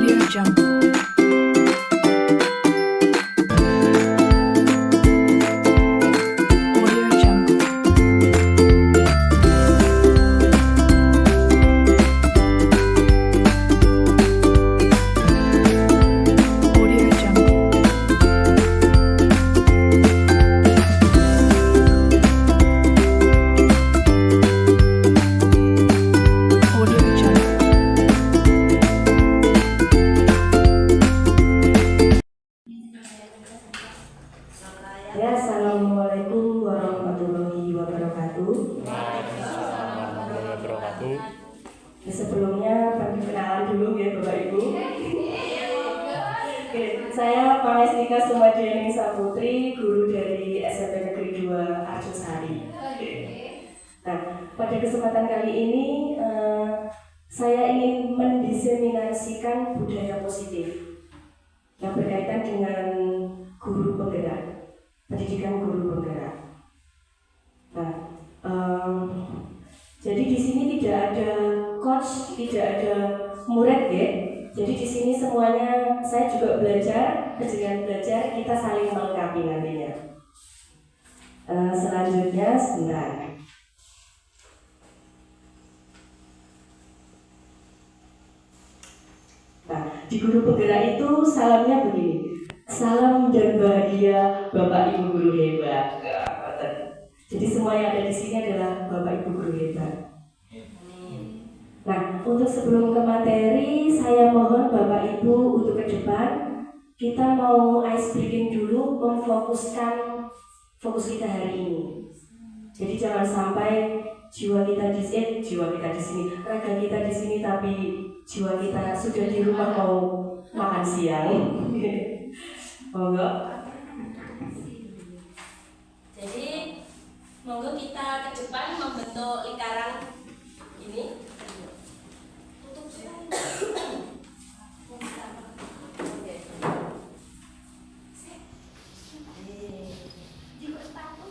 Audio Jungle. Audio Jungle. Audio Jungle. Audio Jungle. Ya, assalamualaikum warahmatullahi wabarakatuh. Warahmatullahi wabarakatuh. Ya, sebelumnya perkenalan dulu ya Bapak Ibu. Oke, saya Pangestika Sumadiani Saputri, guru dari SMP Negeri 2 Arjosari. Nah, pada kesempatan kali ini saya ingin mendiseminasikan budaya positif yang berkaitan dengan guru penggerak, pendidikan guru penggerak. Nah, jadi di sini tidak ada coach, tidak ada murid ya. Jadi di sini semuanya saya juga belajar, dengan belajar kita saling melengkapi nantinya. Selanjutnya sebentar. Nah, di guru penggerak itu salamnya begini. Salam dan bahagia Bapak Ibu guru hebat. Jadi semua yang ada di sini adalah Bapak Ibu guru hebat. Nah, untuk sebelum ke materi, saya mohon Bapak Ibu untuk ke depan kita mau ice breaking dulu, memfokuskan fokus kita hari ini. Jadi jangan sampai jiwa kita di sini, raga kita di sini, tapi jiwa kita sudah di rumah mau makan siang. Monggo. Jadi monggo kita ke depan membentuk lingkaran ini. Tutup slide. Oke. Juga sepatu.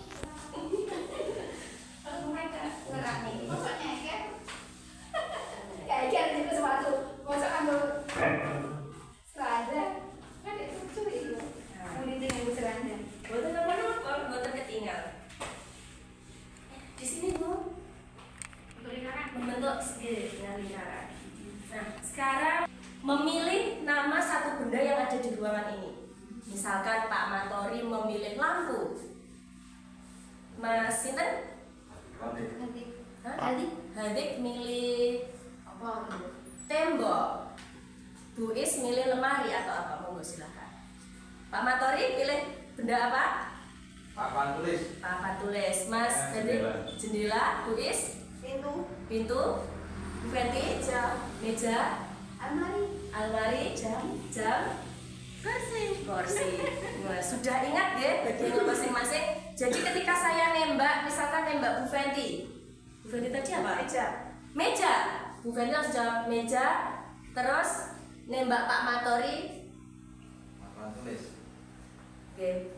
Kalau mereka ngerak nih. Masuknya kan? Kayak juga sepatu. Masuk ambil serada. Kan itu curi itu. Kemudian dengan serada. Boten apa-apa, boten ketinggal. Di sini Bu, membentuk segi dengan lingkaran. Nah, sekarang memilih nama satu benda yang ada di ruangan ini. Misalkan Pak Matori memilih lampu. Mas Sinten? Hadik milih apa? Tembok. Bu Is milih lemari atau apa? Monggo silakan. Pak Matori pilih benda apa? Papan tulis. Papan tulis. Mas Hadik jendela. Bu Is pintu. Bu Fenty meja. Almari. Jam. Kursi. Wah, sudah ingat ya bagian masing-masing. Jadi ketika saya nembak, misalkan nembak Bu Fenty tadi apa? Meja. Bu Fenty langsung jawab meja. Terus nembak Pak Matori. Papan tulis. Oke,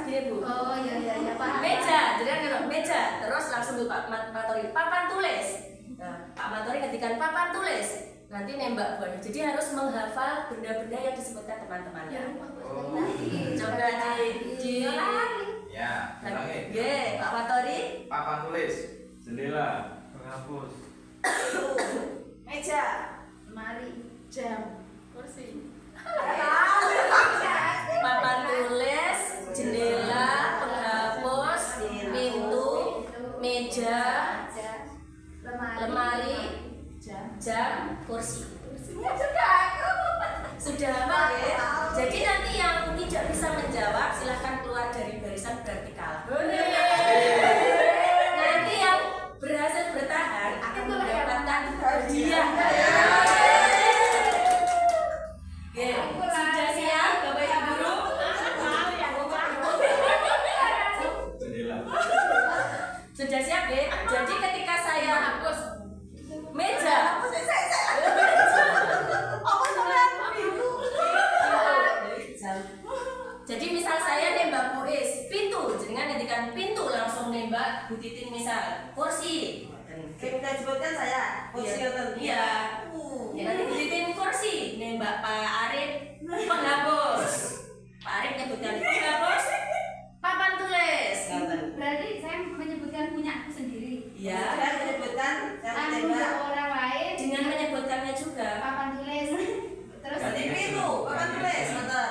gini Bu. Oh iya Pak. Meja, jadi kan kalau meja, terus langsung Bu Pak Matori papan tulis. Nah, Pak Matori ketikan papan tulis, nanti nembak buahnya. Jadi harus menghafal benda-benda yang disebutkan teman-temannya. Coba di Ya, ulangi. Pak Matori, Papan tulis. Jendela. Penghapus. Meja, lemari, jam, kursi. papan tulis, jendela, penghapus, pintu, meja, lemari, jam, kursi. Sudah hafal ya? Jadi nanti yang tidak bisa menjawab silahkan keluar dari barisan berarti kalah. Nanti yang berhasil bertahan akan mendapatkan hadiah. Oke, sudah siap Bapak Ibu guru? Jendela. Sudah siap ya? Jadi ketika saya hapus meja, jadi misal saya nembak Bu Is pintu, dengan ngendikan pintu langsung nembak Bu Titin misal kursi. Kita sebutkan saya kursi. Iya. Ya, nanti Bu Titin kursi nembak Pak Arif penghapus. Pak Arif menyebutkan penghapus papan tulis. Berarti saya menyebutkan punya aku sendiri. Ya, dan menyebutkan Anu orang lain dengan menyebutkannya juga. papan tulis. Terus Ganti Itu papan tulis, betul.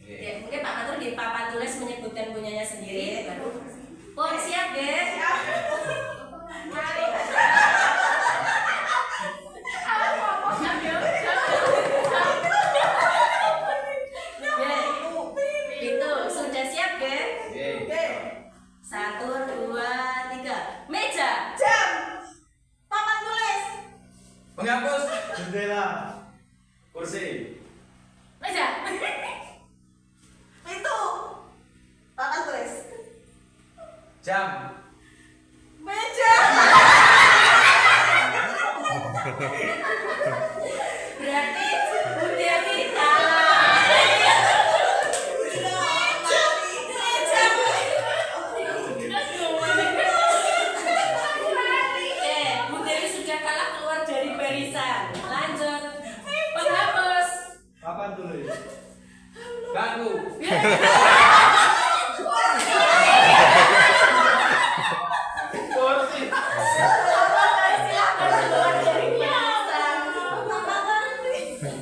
Ya, mungkin Pak Matur di papan tulis menyebutkan punyanya sendiri. Baru Pun siap, guys. Itu sudah siap, guys? Oke. 1, 2, 3. Meja. papan tulis. Penghapus. Jendela. Kursi. Meja. Pintu. Papan tulis. Jam. Meja. Berarti Bu Dewi kalah. Bu Dewi sudah kalah keluar dari barisan. Lanjut. Penghapus. Papan tulis. Bangku. Kursi. Keluar dari barisan.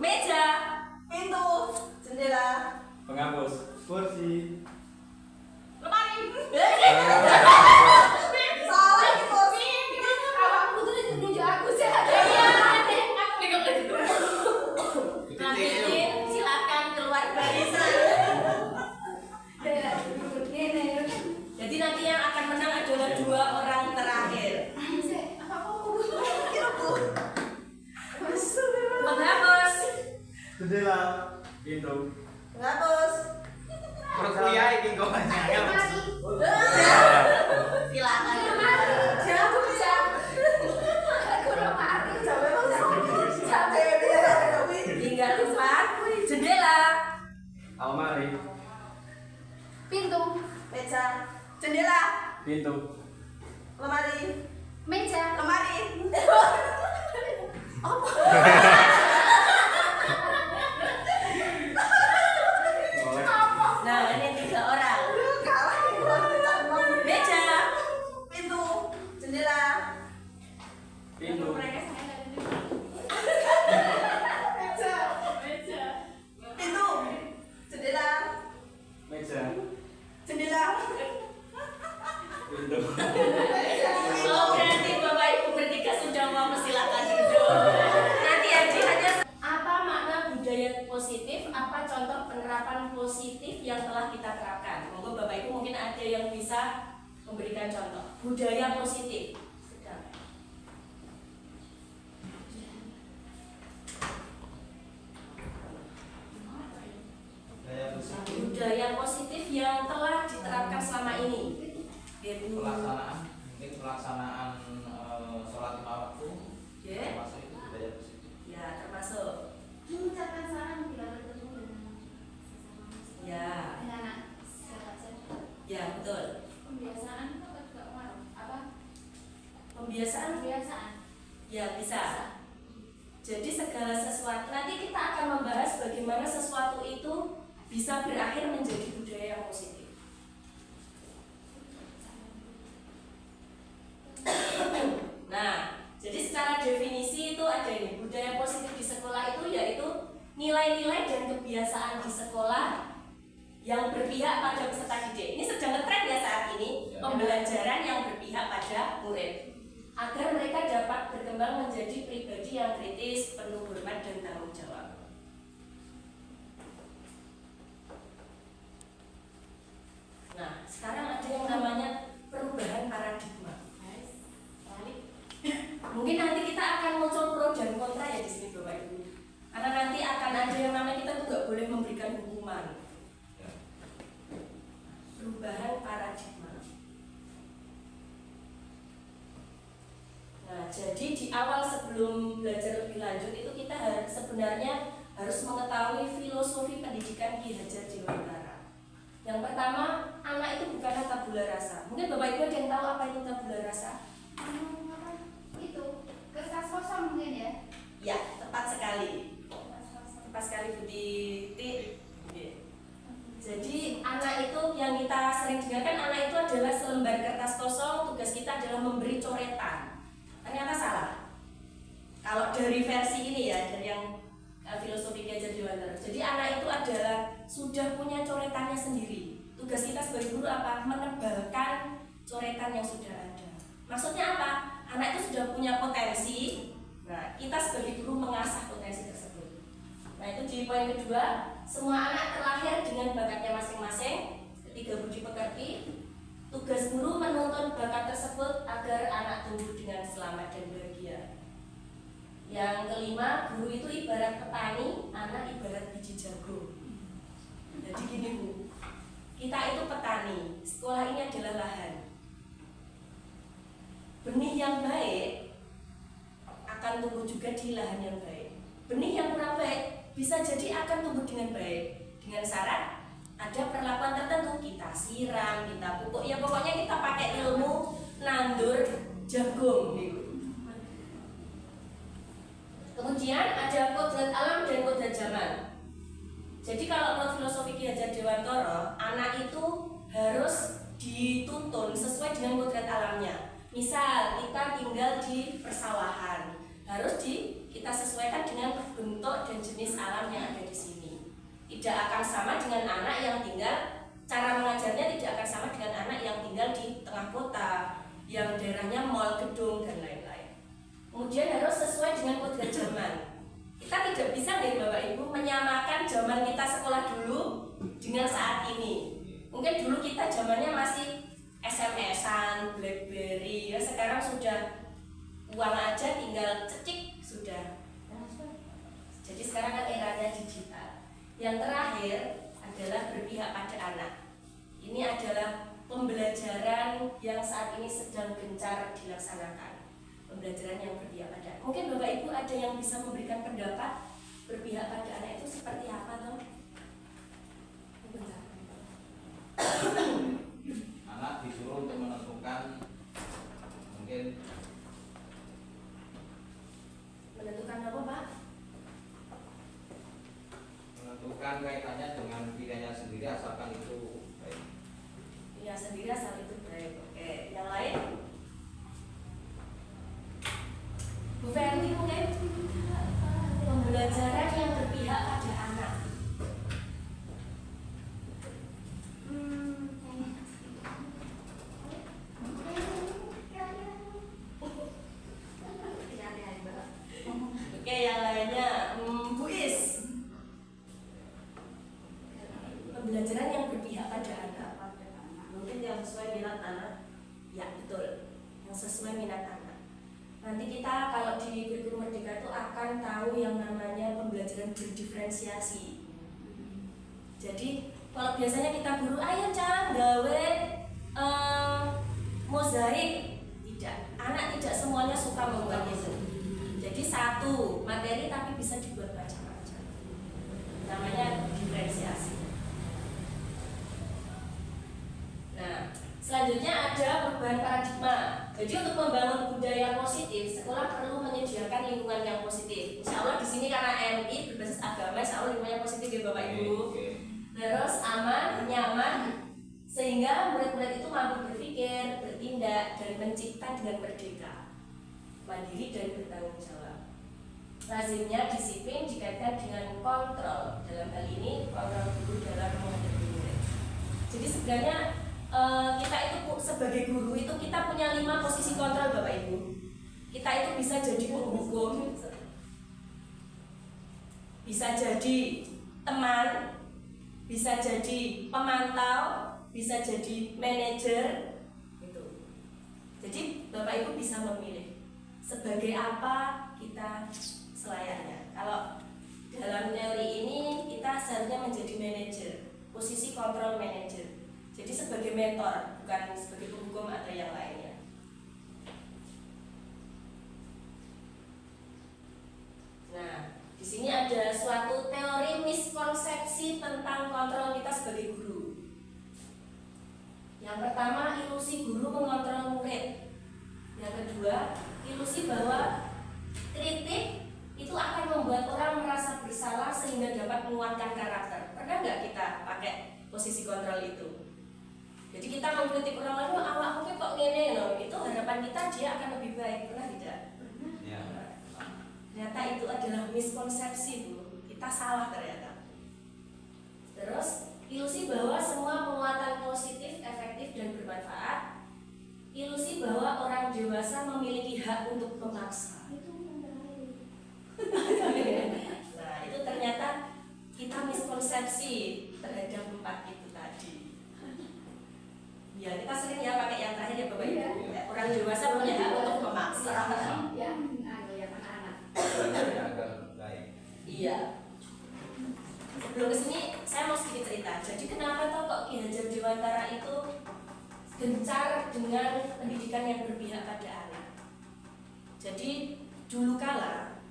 Meja. Pintu. Jendela. Penghapus. Kursi. Lemari. Salah kursi. Kalau aku tuh nunjuk aku sih. Lanjutin, silakan keluar barisan. Jadi nanti yang akan menang adalah 2 orang terakhir. Penghapus. Jendela. Pintu. Penghapus. Perut kuliah iki kok banyak. Silakan. Tinggal 4. Jendela. Almari. Pintu. Meja. Jendela. Pintu. Lemari. Meja. Lemari. Nah, ini 3 orang. Meja. Pintu. Jendela. Pintu. Pintu. Jendela. Meja. Jendela. Pintu. Oh, berarti Bapak Ibu bertiga sudah mau, silakan duduk. Nanti Haji hanya apa makna budaya positif, apa contoh penerapan positif yang telah kita terapkan. Monggo Bapak Ibu mungkin ada yang bisa memberikan contoh. Budaya positif. Budaya positif yang telah diterapkan selama ini. Ibu. Pelaksanaan sholat 5 waktu. Ya. Termasuk itu budaya positif. Ya, termasuk. Mengucapkan salam bila bertemu Ya. dengan siapa saja. Ya, betul. Pembiasaan apa juga apa? Pembiasaan. Ya, bisa. Jadi segala sesuatu, nanti kita akan membahas bagaimana sesuatu itu bisa berakhir menjadi budaya yang positif. Nah, jadi secara definisi itu ada ini, budaya positif di sekolah itu yaitu nilai-nilai dan kebiasaan di sekolah yang berpihak pada peserta didik. Ini sedang ngetren ya saat ini, pembelajaran yang berpihak pada murid, agar mereka dapat berkembang menjadi pribadi yang kritis, penuh hormat dan tanggung jawab. Nah, sekarang ada yang namanya perubahan paradigma. Mungkin nanti kita akan muncul pro dan kontra ya di sini Bapak Ibu. Karena nanti akan ada yang namanya kita tuh nggak boleh memberikan hukuman. Perubahan paradigma. Nah, jadi di awal sebelum belajar lebih lanjut itu kita sebenarnya harus mengetahui filosofi pendidikan Ki Hajar Dewantara. Yang pertama, anak itu bukanlah tabula rasa. Mungkin Bapak Ibu ada yang tahu apa itu tabula rasa? pas kali Titi. Jadi anak itu yang kita sering dengarkan, anak itu adalah selembar kertas kosong, tugas kita adalah memberi coretan. Ternyata salah. Kalau dari versi ini ya, dari yang filosofi Ki Hajar Dewantara. Jadi anak itu adalah sudah punya coretannya sendiri. Tugas kita sebagai guru apa? Menebalkan coretan yang sudah ada. Maksudnya apa? Anak itu sudah punya potensi. Nah, kita sebagai guru mengasah potensi tersebut. Nah, itu di poin kedua, semua anak terlahir dengan bakatnya masing-masing. Ketiga, budi pekerti. Tugas guru menuntun bakat tersebut agar anak tumbuh dengan selamat dan bahagia. Yang kelima, guru itu ibarat petani, anak ibarat biji jagung. Jadi gini Bu, kita itu petani, sekolah ini adalah lahan. Benih yang baik akan tumbuh juga di lahan yang baik. Benih yang kurang baik bisa jadi akan tumbuh dengan baik, dengan syarat ada perlakuan tertentu, kita siram, kita pupuk, ya pokoknya kita pakai ilmu nandur jagung gitu. Kemudian ada kodrat alam dan kodrat zaman. Jadi kalau menurut filosofi Ki Hajar Dewantara, anak itu harus dituntun sesuai dengan kodrat alamnya. Misal kita tinggal di persawahan, harus kita sesuaikan dengan bentuk dan jenis alam yang ada di sini. Tidak akan sama dengan anak yang tinggal, cara mengajarnya tidak akan sama dengan anak yang tinggal di tengah kota, yang daerahnya mall, gedung dan lain-lain. Kemudian harus sesuai dengan kodrat zaman. Kita tidak bisa nih Bapak Ibu menyamakan zaman kita sekolah dulu dengan saat ini. Mungkin dulu kita zamannya masih SMS-an, BlackBerry, ya sekarang sudah uang aja tinggal cecik sudah. Jadi sekarang kan eranya digital. Yang terakhir adalah berpihak pada anak. Ini adalah pembelajaran yang saat ini sedang gencar dilaksanakan. Pembelajaran yang berpihak pada anak. Mungkin Bapak Ibu ada yang bisa memberikan pendapat berpihak pada anak itu seperti apa toh? Anak disuruh untuk menentukan mungkin Menentukan apa Pak? menentukan kaitannya dengan pilihannya sendiri asalkan itu baik. Ya sendiri asal itu baik. Oke, yang lain? Bu Fenty mungkin pembelajaran yang berpihak pada anak. Oke, yang lainnya, Bu Is. Pembelajaran yang berpihak pada anak. Mungkin yang sesuai minat anak. Ya betul, yang sesuai minat anak. Nanti kita kalau di kurikulum Merdeka itu akan tahu yang namanya pembelajaran berdiferensiasi. Jadi kalau biasanya kita guru, ayo Cang gawe mozaik, tidak. Anak tidak semuanya suka membuat itu. Jadi satu materi tapi bisa dibuat macam-macam. Namanya diferensiasi. Nah, selanjutnya ada perubahan paradigma. Jadi untuk membangun budaya positif, sekolah perlu menyediakan lingkungan yang positif. Insya Allah di sini karena MI berbasis agama, insya Allah lingkungannya positif ya Bapak Ibu. Terus aman, nyaman, sehingga murid-murid itu mampu berpikir, bertindak, dan mencipta dengan merdeka, mandiri dan bertanggung jawab. Lazimnya disiplin dikaitkan dengan kontrol. Dalam hal ini kontrol guru dalam menghadapi murid. Jadi sebenarnya kita itu sebagai guru itu kita punya 5 posisi kontrol Bapak Ibu. Kita itu bisa jadi penghukum, bisa jadi teman, bisa jadi pemantau, bisa jadi manajer gitu. Jadi Bapak Ibu bisa memilih sebagai apa kita selayaknya. Kalau dalam teori ini kita seharusnya menjadi manajer, posisi kontrol manajer. Jadi sebagai mentor, bukan sebagai penghukum atau yang lainnya. Nah, di sini ada suatu teori miskonsepsi tentang kontrol kita sebagai guru. Yang pertama, ilusi guru mengontrol murid. Yang kedua, ilusi bahwa kritik itu akan membuat orang merasa bersalah sehingga kita mengkritik orang lain, "Wah, awakmu ki kok ngene no." Itu harapan kita dia akan lebih baik, pernah tidak? Ya. Ternyata itu adalah miskonsepsi, Bu. Kita salah ternyata. Terus, ilusi bahwa semua penguatan positif, efektif, dan bermanfaat. Ilusi bahwa orang dewasa memiliki hak untuk memaksa. Nah, itu ternyata kita miskonsepsi terhadap 4 itu tadi. Ya, kita sering ya pakai yang terakhir ya Bapak Ibu. Orang dewasa punya hak untuk memaksa. Ya, anak-anak. Agar baik. Iya. Sebelum kesini saya mau sedikit cerita. Jadi kenapa toh kok Ki Hajar Dewantara itu gencar dengan pendidikan yang berpihak pada anak? Jadi dulu kala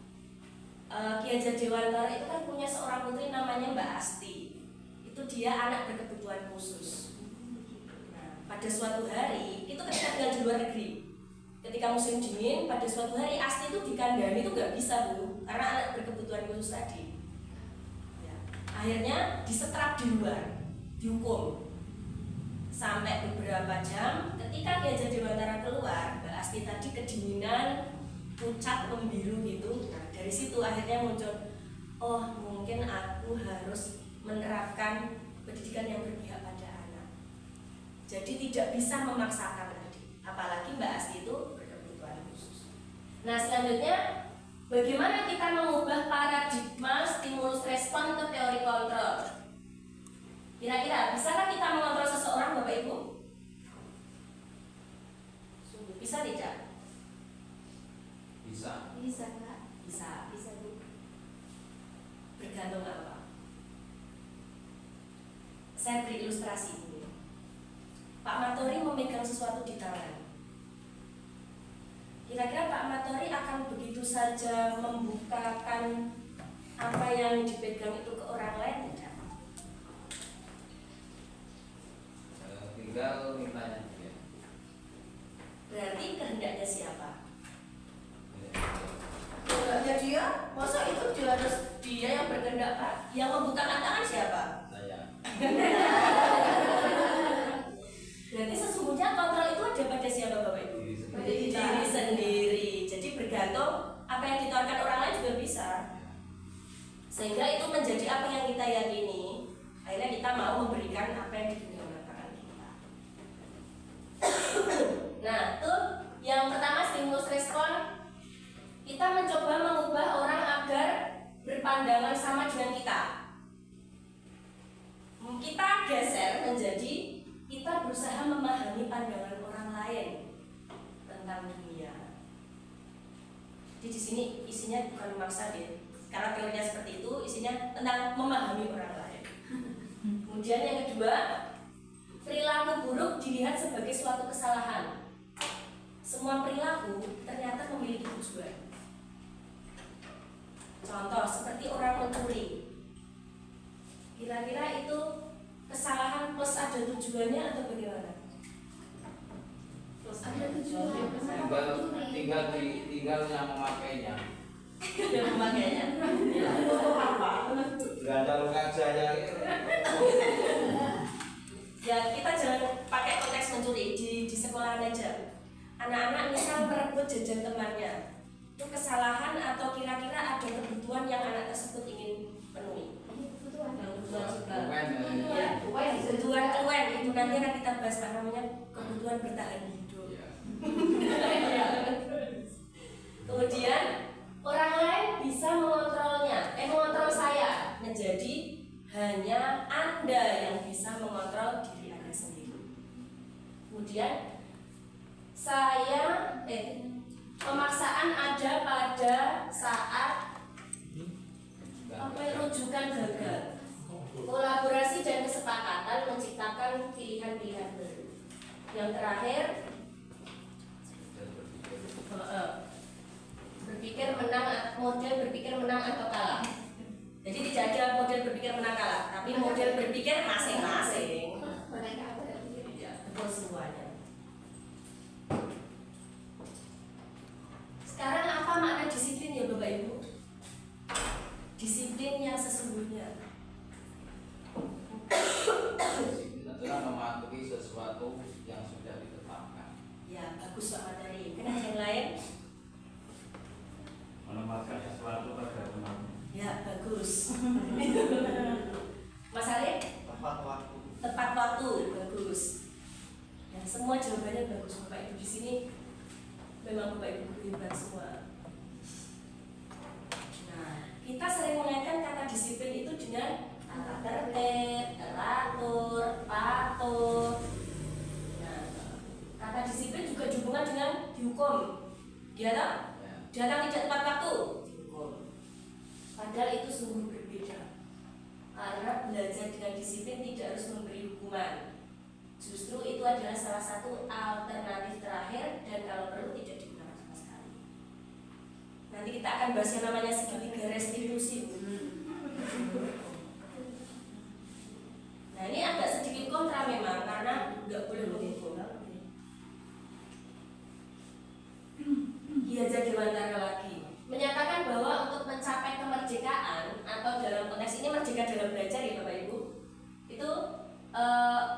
Ki Hajar Dewantara itu kan punya seorang putri namanya Mbak Asti. Itu dia anak berkebutuhan khusus. Nah, pada suatu hari itu ketika tinggal di luar negeri, ketika musim dingin, pada suatu hari Asti itu di kandang itu nggak bisa Bu, karena anak berkebutuhan khusus tadi. Ya, akhirnya disetrap di luar, dihukum sampai beberapa jam. Ketika Ki Hajar Dewantara keluar, Mbak Asti tadi kedinginan, pucat, membiru gitu. Nah, dari situ akhirnya muncul, oh mungkin aku harus menerapkan pendidikan yang berpihak pada anak. Jadi tidak bisa memaksakan tadi, apalagi Mbak Asti itu berkebutuhan khusus. Nah selanjutnya, bagaimana kita mengubah paradigma stimulus respon ke teori kontrol? Kira-kira bisakah kita mengontrol seseorang, Bapak Ibu? Sungguh bisa tidak? Bisa. Bisa, Kak. Bisa. Bisa, Bu. Bergantung apa? Saya beri ilustrasi ini. Pak Matori memegang sesuatu di tangan. Kira-kira Pak Matori akan begitu saja membukakan apa yang dipegang itu ke orang lain tidak? Tinggal mintanya dia. Berarti kehendaknya siapa? Kehendaknya dia, Masa itu dia yang berkehendak Pak? Yang membukakan tangan siapa? Saya. Berarti sesungguhnya kontrol itu ada pada siapa Bapak Ibu? Diri sendiri. Pada diri sendiri. Jadi bergantung apa yang ditawarkan orang lain juga bisa. Sehingga itu menjadi apa yang kita yakini. Akhirnya kita mau memberikan apa yang diinginkan kita. Nah, tuh yang pertama stimulus respon. Kita mencoba mengubah orang agar berpandangan sama dengan kita. Kita geser menjadi kita berusaha memahami pandangan orang lain tentang dunia. Jadi di sini isinya bukan memaksa deh. Karena teorinya seperti itu, isinya tentang memahami orang lain. Kemudian yang kedua, perilaku buruk dilihat sebagai suatu kesalahan. Semua perilaku ternyata memiliki tujuan. Contoh seperti orang mencuri. Kira-kira itu kesalahan plus ada tujuannya atau bagaimana? Plus ada tujuan. Tinggal yang memakainya. Yang memakainya. Nggak ada luka saya. Ya kita jangan pakai konteks mencuri di sekolah aja. Anak-anak misal merebut jajan temannya, itu kesalahan atau kira-kira ada kebutuhan yang anak tersebut ingin penuhi? Kebutuhan juga. Ya, kebutuhan itu nanti akan kita bahas Pak, namanya kebutuhan bertahan hidup. Kemudian orang lain bisa mengontrol saya menjadi hanya Anda yang bisa mengontrol diri Anda sendiri. Kemudian pemaksaan ada pada saat rujukan gagal. Kolaborasi dan kesepakatan menciptakan pilihan-pilihan baru. Yang terakhir, model berpikir menang atau kalah. Jadi tidak ada model berpikir menang kalah, tapi model berpikir masing-masing. Ya, betul semuanya. Sekarang apa makna disiplin ya Bapak Ibu? Disiplin yang sesungguhnya. Itulah mematuhi sesuatu bagus Pak Materi. Mungkin ada yang lain? Menempatkan sesuatu pada tempatnya. Ya, bagus. Mas Arif? Tepat waktu. Tepat waktu, bagus. Ya, semua jawabannya bagus Bapak Ibu di sini. Memang Bapak Ibu hebat semua. Nah, kita sering mengaitkan kata disiplin itu dengan tata tertib, teratur, patuh. Nah, kata disiplin juga dihubungkan dengan dihukum. Dia tahu? Datang tidak tepat waktu, dihukum. Padahal itu sungguh berbeda. Karena belajar dengan disiplin tidak harus memberi hukuman. Justru itu adalah salah satu alternatif terakhir dan kalau perlu tidak digunakan sama sekali. Nanti kita akan bahas yang namanya segitiga restitusi. Nah, ini agak sedikit kontra memang karena nggak boleh menghukum. Ki Hajar Dewantara lagi menyatakan bahwa untuk mencapai kemerdekaan atau dalam konteks ini merdeka dalam belajar ya Bapak Ibu, itu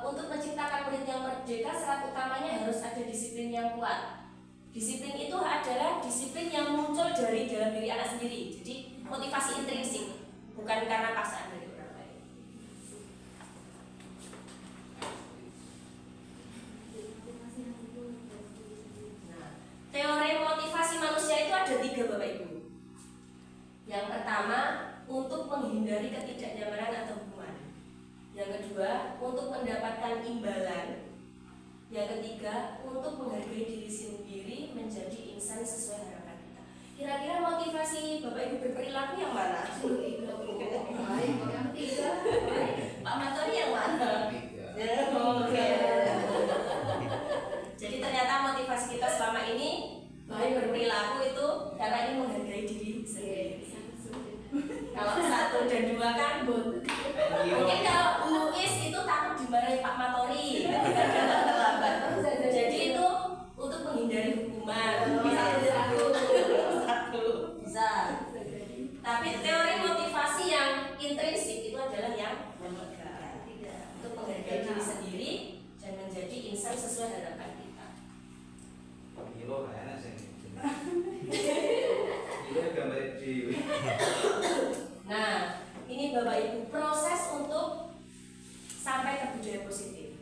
untuk menciptakan murid yang merdeka syarat utamanya harus ada disiplin yang kuat. Disiplin itu adalah disiplin yang muncul dari dalam diri anak sendiri. Jadi motivasi intrinsik, bukan karena paksaan dari orang lain. Nah, teori motivasi manusia itu ada 3 Bapak Ibu. Yang pertama, untuk menghindari ketidaknyamanan atau hukuman. Yang kedua, untuk mendapatkan imbalan. Yang ketiga, untuk menghargai diri sendiri menjadi insan sesuai harapan kita. Kira-kira motivasi Bapak Ibu berperilaku yang mana? Yang tiga. Pak Matori yang mana? Oke. Jadi ternyata motivasi kita selama ini baik berperilaku itu karena ingin menghargai diri sendiri. Kalau 1 dan 2 kan mungkin kalau Bu Is itu takut dimarahi Pak Matori ketika datang terlambat. Jadi itu untuk menghindari hukuman. Satu bisa. Tapi teori motivasi yang intrinsik itu adalah yang ketiga, untuk menghargai diri sendiri dan menjadi insan sesuai harapan kita. Kilo kayaknya sih. Kilo gambar dewi. Nah, ini Bapak Ibu proses untuk sampai ke budaya positif.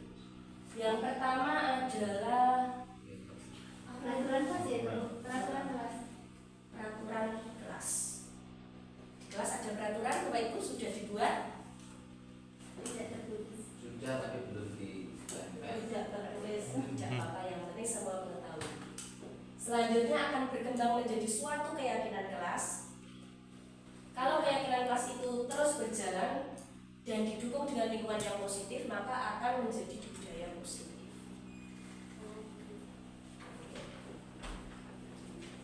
Yang pertama adalah Peraturan kelas ya, peraturan kelas. peraturan kelas. Di kelas ada peraturan, Bapak Ibu sudah dibuat? Tidak tertulis. Sudah tapi belum ditempel. Tidak tertulis, tidak apa-apa, yang penting semua mengetahui. Selanjutnya akan berkembang menjadi suatu keyakinan kelas. Kalau keyakinan kelas itu terus berjalan dan didukung dengan lingkungan yang positif, maka akan menjadi budaya positif.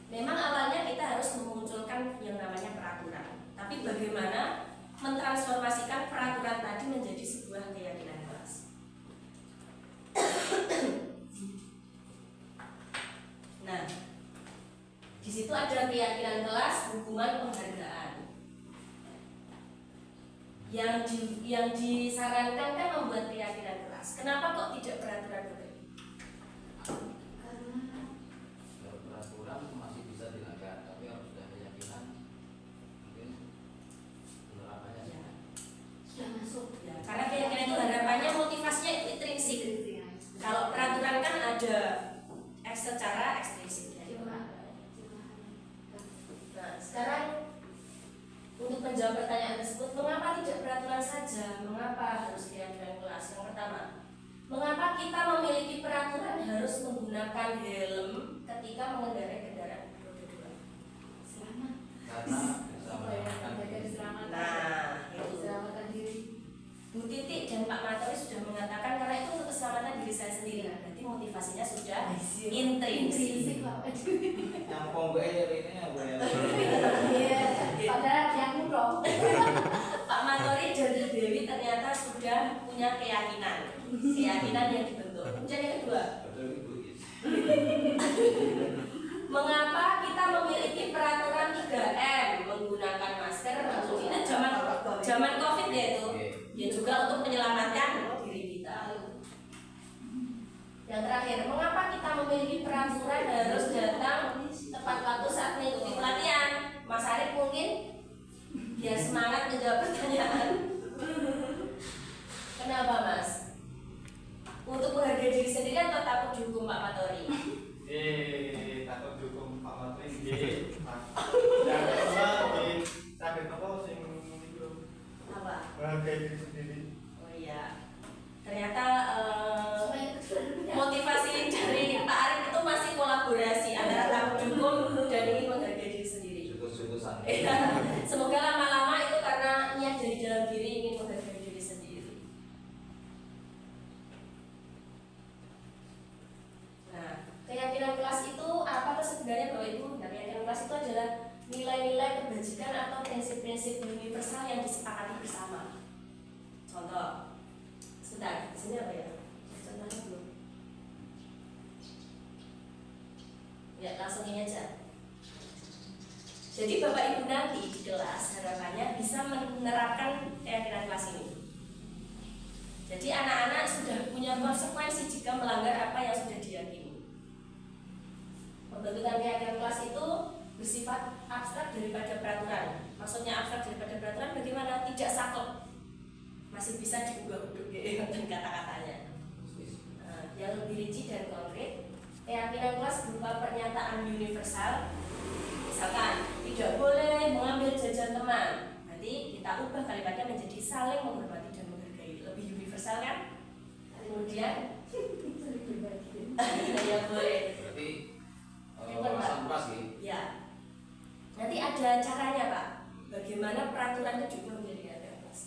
Memang awalnya kita harus memunculkan yang namanya peraturan, tapi bagaimana mentransformasikan peraturan tadi menjadi sebuah keyakinan kelas. Nah, di situ ada keyakinan kelas, hukuman, penghargaan. Yang disarankan kan membuat keyakinan kelas. Kenapa kok tidak peraturan Bapak? Karena Kalau peraturan masih bisa dilanggar, tapi harus sudah keyakinan mungkin penerapannya Ya, sudah masuk. ya, karena keyakinan itu harapannya motivasinya itu intrinsik. Kalau peraturan kan ada secara ekstrinsik. Nah, sekarang untuk menjawab pertanyaan tersebut, mengapa tidak peraturan saja? Mengapa harus keyakinan kelas? Yang pertama, mengapa kita memiliki peraturan harus menggunakan helm ketika mengendarai kendaraan roda 2? Selamat. karena bisa melakukan Menjaga keselamatan. Nah, itu. Keselamatan diri. Bu Titik dan Pak Matori sudah mengatakan karena itu untuk keselamatan diri saya sendiri. Berarti motivasinya sudah intrinsik. Intrinsik Pak. yang ponggoe ini yang gue Iya. Padahal yang murah. Pak Matori dan Bu Dewi ternyata sudah punya keyakinan yang dibentuk. Kemudian yang kedua, betul ibu is. mengapa kita memiliki peraturan 3M menggunakan masker? Ini zaman COVID ya itu. Ya juga untuk menyelamatkan diri kita. Yang Yang terakhir, mengapa kita memiliki peraturan harus datang tepat waktu saat mengikuti pelatihan? Mas Arif mungkin biar semangat menjawab pertanyaan. Kenapa Mas? Untuk menghargai diri sendiri atau takut dihukum Pak Patori? Takut dihukum Pak Menteri. Yang kedua, sakit apa sing itu Apa? menghargai diri sendiri. Oh iya. Ternyata motivasi dari Pak Arif itu masih kolaborasi antara takut dihukum dan ingin menghargai diri sendiri. Syukur-syukuran. Semoga lama-lama itu karena niat dari dalam diri ingin menghargai diri sendiri. Nah, keyakinan kelas itu apa sebenarnya Bapak Ibu? Nah, keyakinan kelas itu adalah nilai-nilai kebajikan atau prinsip-prinsip universal yang disepakati bersama. Contoh, sebentar, di sini apa ya? Contohnya belum. Ya, langsung ini aja. Jadi Bapak Ibu nanti di kelas harapannya bisa menerapkan keyakinan kelas ini. Jadi anak-anak sudah punya konsekuensi jika melanggar apa yang sudah diyakini. Pembentukan keyakinan kelas itu bersifat abstrak daripada peraturan. Maksudnya abstrak daripada peraturan bagaimana? Tidak saklek, masih bisa diubah-ubah dan kata-katanya. Yang lebih rinci dan konkret, keyakinan kelas berupa pernyataan universal. Misalkan, tidak boleh mengambil jajan teman. Nanti kita ubah kalimatnya menjadi saling menghormati dan menghargai. Lebih universal kan? Kemudian saling berbagi. Ya boleh. Berarti Yang kedua. alasan kelas sih. Ya. Nanti ada caranya Pak. Bagaimana peraturan itu juga menjadi keyakinan kelas.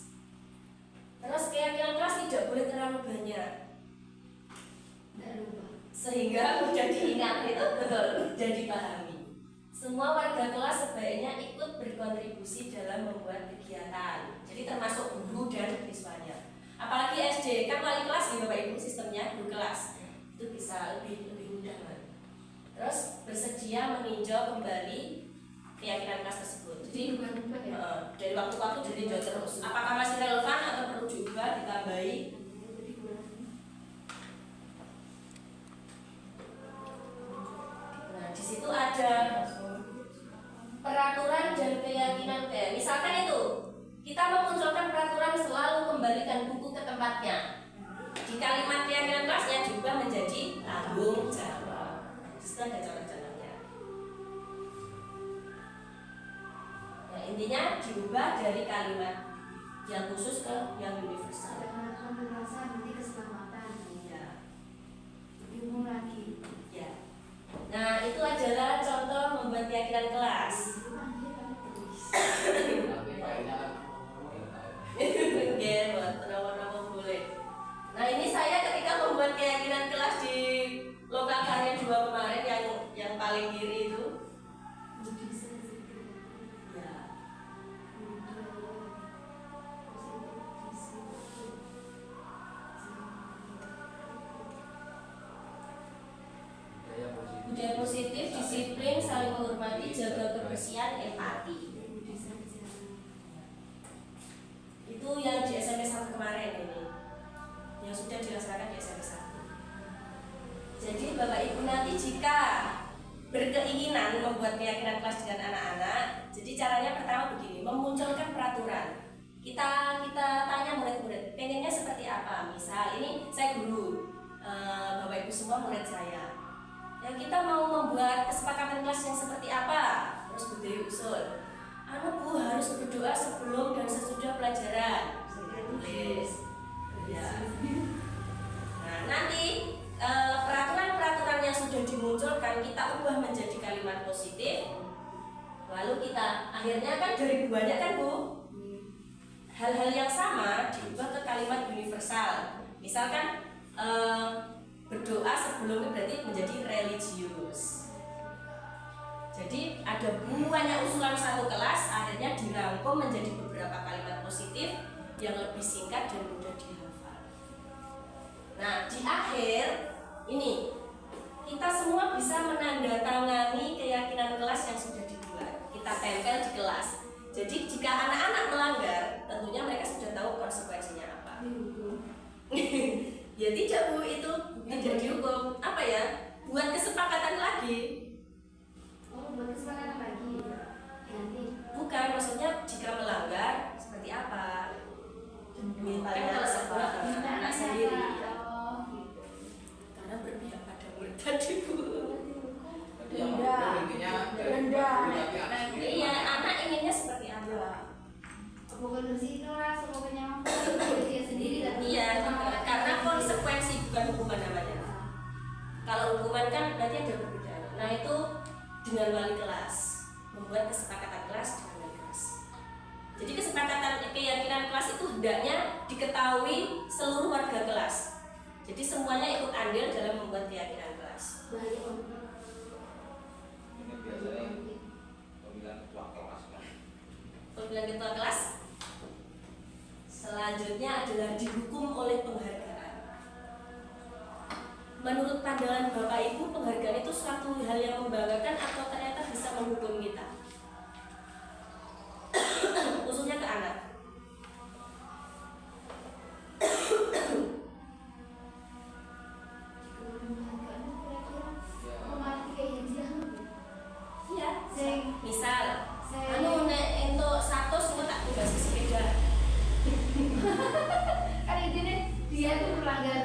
Terus keyakinan kelas tidak boleh terlalu banyak. Sehingga mudah diingat itu betul dan dipahami. Semua warga kelas sebaiknya ikut berkontribusi dalam membuat kegiatan. Jadi termasuk guru dan siswanya. Apalagi SD, kan wali kelas di Bapak Ibu sistemnya guru kelas. Itu bisa lebih mudah kan. Terus bersedia meninjau kembali keyakinan kelas tersebut. Jadi dari waktu ke waktu ditinjau terus. Apakah masih relevan atau perlu diubah, ditambahi? Nah, di situ ada peraturan dan keyakinan misalkan itu kita memunculkan peraturan selalu kembalikan buku ke tempatnya. Di kalimat keyakinan kelasnya juga menjadi tanggung jawab. Itu ada contoh-contohnya. Nah, intinya diubah dari kalimat yang khusus ke yang universal. Ya. Ya. Nah, itu adalah contoh membuat keyakinan kelas. Nanti kayaknya kan Ya, buat nama-nama boleh. Nah, ini saya ketika membuat keyakinan kelas di lokal karya 2 kemarin yang paling kiri itu. Ya. Budaya positif, disiplin, saling menghormati, jaga kebersihan, empati. Itu yang di SMP 1 kemarin ini, yang sudah dilaksanakan di SMP 1. Jadi Bapak Ibu nanti jika berkeinginan membuat keyakinan kelas dengan anak-anak, jadi caranya pertama begini, memunculkan peraturan. Kita tanya murid-murid, pengennya seperti apa? Misal ini saya guru, Bapak Ibu semua murid saya. Yang kita mau membuat kesepakatan kelas yang seperti apa? Terus berdiri usul. Bu harus berdoa sebelum dan sesudah pelajaran. Tulis. Ya. Nah, nanti peraturan-peraturan yang sudah dimunculkan kita ubah menjadi kalimat positif. Lalu kita akhirnya kan dari banyak kan Bu, hal-hal yang sama diubah ke kalimat universal. Misalkan berdoa sebelum berarti menjadi religius. Jadi ada banyak usulan satu kelas, akhirnya dirangkum menjadi beberapa kalimat positif yang lebih singkat dan mudah dihafal. Nah, di akhir ini kita semua bisa menandatangani keyakinan kelas yang sudah dibuat. Kita tempel di kelas. Jadi jika anak-anak melanggar, tentunya mereka sudah tahu konsekuensinya apa. Ya tidak Bu, itu tidak dihukum, apa ya, buat kesepakatan lagi. Oh, buat kesepakatan lagi. Ganti. Bukan, maksudnya jika melanggar seperti apa. Kan kalau sekolah anak sendiri, Oh, gitu. karena berpihak pada murid tadi Bu. Jadi yang Rendah. intinya Rendah. Iya, anak inginnya seperti apa? Bukan bersih kelas, pokoknya mampu dari dia sendiri. Iya, karena konsekuensi bukan hukuman namanya. Kalau hukuman kan berarti ada perbedaan. Nah itu dengan wali kelas, membuat kesepakatan kelas dengan wali kelas. Jadi kesepakatan keyakinan kelas itu hendaknya diketahui seluruh warga kelas. Jadi semuanya ikut andil dalam membuat keyakinan kelas. Bahaya om. ini biasanya pemilihan ketua kelas kan. Pemilihan ketua kelas selanjutnya adalah dihukum oleh penghargaan. Menurut pandangan Bapak Ibu, penghargaan itu suatu hal yang membanggakan atau ternyata bisa menghukum kita? Khususnya ke anak. Iya. Misal, anu nek entuk 100 engko tak tugas sepeda. Kan intinya dia tuh melanggar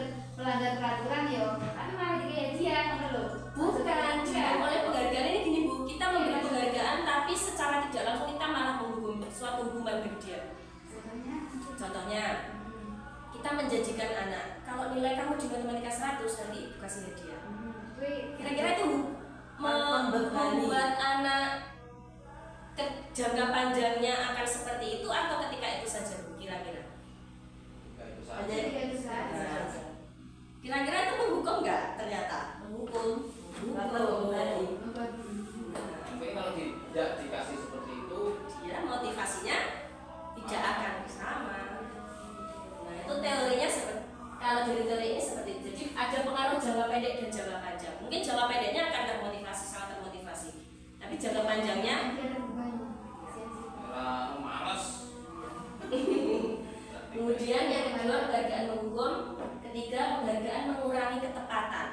peraturan ya, tapi malah dikasih hadiah, kan lo? Bukan, oleh penghargaan ini gini Bu, kita memberi penghargaan tapi secara tidak langsung kita malah menghukum suatu hukuman bagi dia. Contohnya, kita menjanjikan anak, kalau nilai kamu di matematika 100 nanti ibu kasih hadiah. Kira-kira itu membuat anak ke jangka panjangnya akan seperti itu atau ketika itu saja Bu, kira-kira? Kira-kira itu menghukum nggak? Ternyata menghukum. Tapi kalau tidak dikasih seperti itu, Dia motivasinya tidak akan sama. Nah itu teorinya seperti, kalau dari teori ini seperti itu. Jadi ada pengaruh jangka pendek dan jangka panjang. Mungkin jangka pendeknya akan termotivasi, sangat termotivasi. Tapi jangka panjangnya era malas. kemudian yang kedua penghargaan menghukum, ketiga penghargaan mengurangi ketepatan.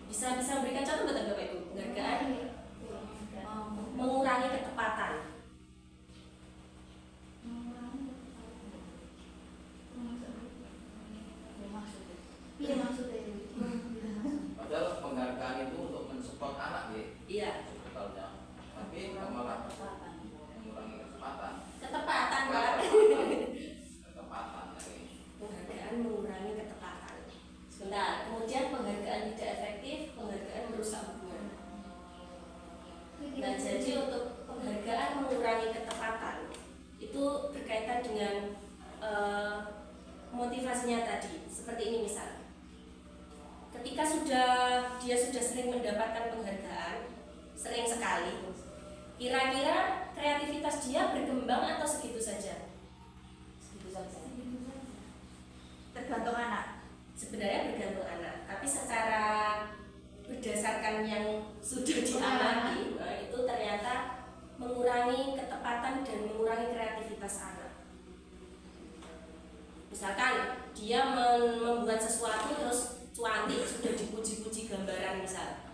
Bisa memberikan contoh betul Bapak Ibu? Penghargaan mengurangi ketepatan. Iya maksudnya. Padahal penghargaan itu untuk mensupport anak ya. Iya. Sebetulnya. Tapi malah mengurangi kecepatan. Ketepatan Pak. Ketepatan dari Penghargaan mengurangi ketepatan. Sebentar. Kemudian penghargaan tidak efektif, penghargaan merusak hubungan. Nah jadi untuk penghargaan mengurangi ketepatan itu berkaitan dengan motivasinya tadi. Seperti ini misal, ketika dia sudah sering mendapatkan penghargaan, sering sekali, kira-kira kreativitas dia berkembang atau segitu saja? Segitu saja. Tergantung anak. Sebenarnya bergantung anak, tapi secara berdasarkan yang sudah diamati, nah, itu ternyata mengurangi ketepatan dan mengurangi kreativitas anak. Misalkan dia membuat sesuatu terus cuantik, sudah dipuji-puji gambaran misal,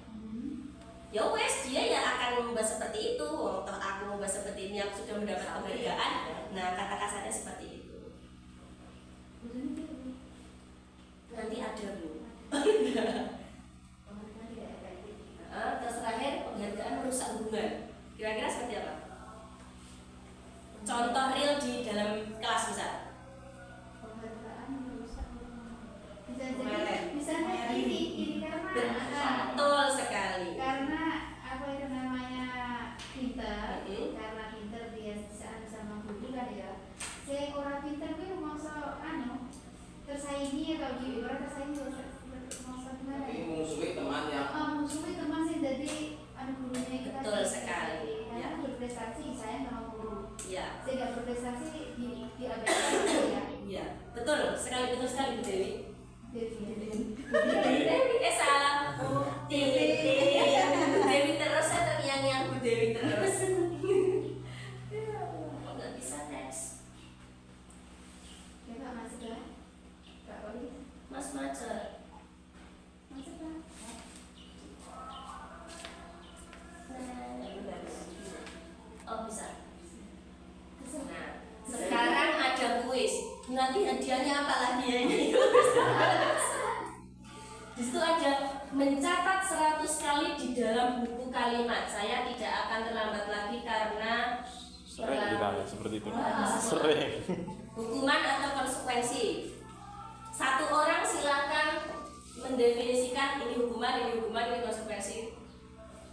ya wes dia ya akan membuat seperti itu. Toh aku membuat seperti ini, aku sudah mendapat penghargaan. Nah kata kasarnya seperti itu. Nanti ada Bu. Terus terakhir penghargaan merusak hubungan. Kira-kira seperti apa? Contoh real di dalam kelas misal. Penghargaan merusak hubungan. Misalnya ini karena Betul sekali. karena apa itu namanya pinter, Mm-hmm. karena pinter dia bisa sama guru kan ya. Saya orang pinter gue mau tersaingi atau di orang tersaingi mau gimana? tapi mengusui teman yang Musuhnya teman sih jadi gurunya kita. Betul sekali. Karena berprestasi saya sama guru. Iya. Saya nggak berprestasi di abaikan ya. Iya. Betul sekali Bu Dewi. Jadi Salah Bu Dewi terus atau yang Bu Dewi terus? Kok nggak bisa next? ya Kak masih kan? Kak Oli. Mas macet. nanti hadiahnya apa lagi ya ini? Di situ ada mencatat 100 kali di dalam buku kalimat. Saya tidak akan terlambat lagi karena Sering ditanya seperti itu. Sering. Sering. Hukuman atau konsekuensi. Satu orang silakan mendefinisikan ini hukuman, ini konsekuensi.